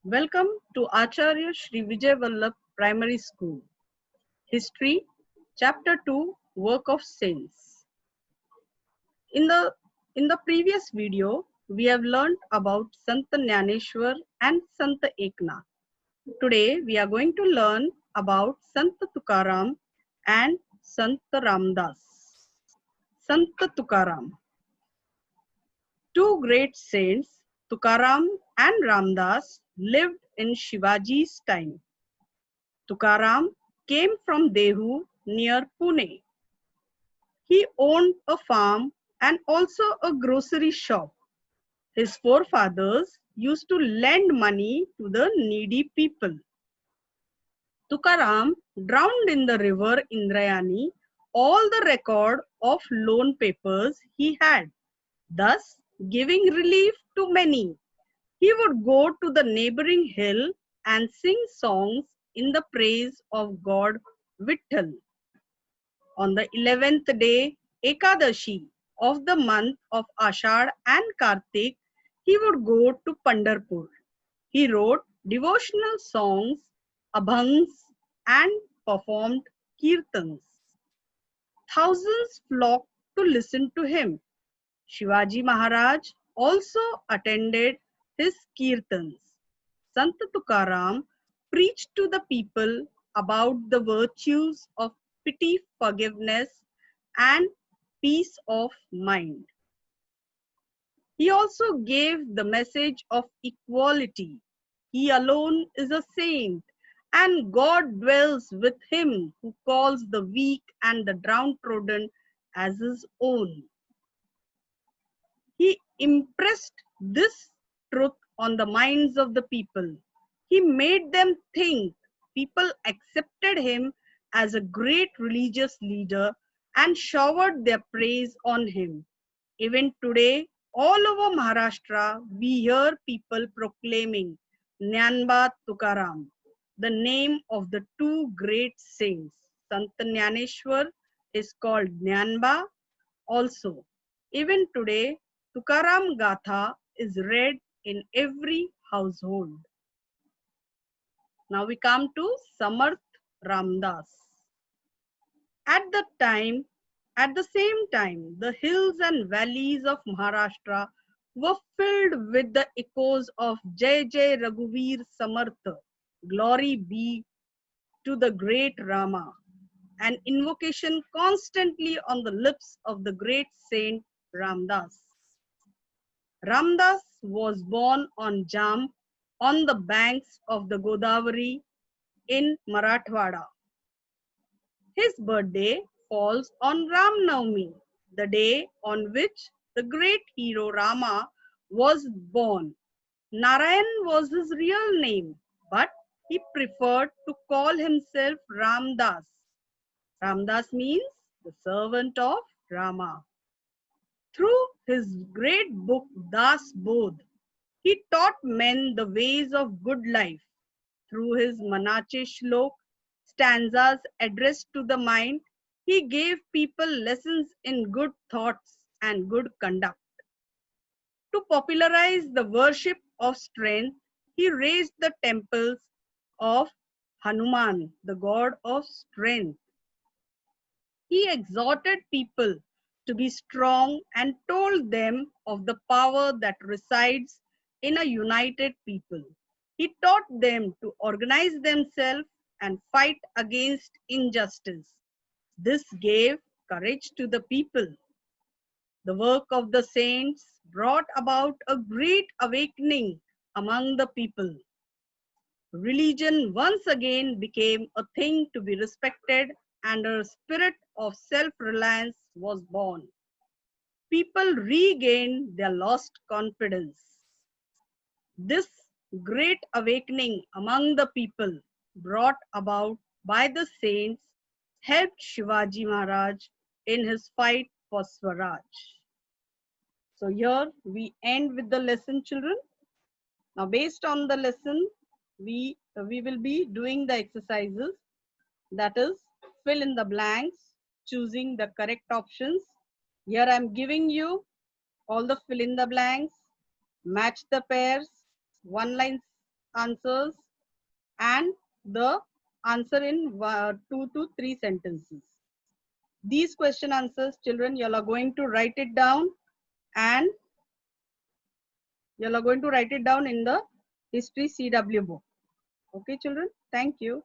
Welcome to Acharya Shri Vijay Vallabh Primary School. History, Chapter 2, Work of Saints. In the previous video, we have learned about Sant Jnaneshwar and Sant Eknath. Today, we are going to learn about Sant Tukaram and Sant Ramdas. Sant Tukaram. Two great saints, Tukaram and Ramdas, lived in Shivaji's time. Tukaram came from Dehu near Pune. He owned a farm and also a grocery shop. His forefathers used to lend money to the needy people. Tukaram drowned in the river Indrayani all the record of loan papers he had, thus giving relief to many. He would go to the neighboring hill and sing songs in the praise of God Vitthal. On the 11th day, Ekadashi of the month of Ashad and Kartik, he would go to Pandharpur. He wrote devotional songs, abhangs, and performed kirtans. Thousands flocked to listen to him. Shivaji Maharaj also attended his kirtans. Sant Tukaram preached to the people about the virtues of pity, forgiveness, and peace of mind. He also gave the message of equality. He alone is a saint, and God dwells with him who calls the weak and the downtrodden as his own. He impressed this truth on the minds of the people. He made them think. People accepted him as a great religious leader and showered their praise on him. Even today, all over Maharashtra, we hear people proclaiming Jnanba Tukaram, the name of the two great saints. Sant Jnaneshwar is called Jnanba also. Even today, Tukaram Gatha is read in every household. Now we come to Samarth Ramdas. At at the same time, the hills and valleys of Maharashtra were filled with the echoes of Jai Jai Raghuveer Samarth, glory be to the great Rama, an invocation constantly on the lips of the great saint Ramdas. Ramdas was born on Jam on the banks of the Godavari in Marathwada. His birthday falls on Ram Navami, the day on which the great hero Rama was born. Narayan was his real name, but he preferred to call himself Ramdas. Ramdas means the servant of Rama. Through his great book Das Bodh, he taught men the ways of good life. Through his Manache Shlok, stanzas addressed to the mind, he gave people lessons in good thoughts and good conduct. To popularize the worship of strength, he raised the temples of Hanuman, the god of strength. He exhorted people to be strong and told them of the power that resides in a united people. He taught them to organize themselves and fight against injustice. This gave courage to the people. The work of the saints brought about a great awakening among the people. Religion once again became a thing to be respected, and a spirit of self-reliance was born. People regained their lost confidence. This great awakening among the people brought about by the saints helped Shivaji Maharaj in his fight for Swaraj. So here we end with the lesson, children. Now based on the lesson, we will be doing the exercises, that is fill in the blanks, choosing the correct options. Here I am giving you all the fill in the blanks, match the pairs, one line answers and the answer in 2 to 3 sentences. These question answers, children, you all are going to write it down, and you all are going to write it down in the history CW book. Okay, children, thank you.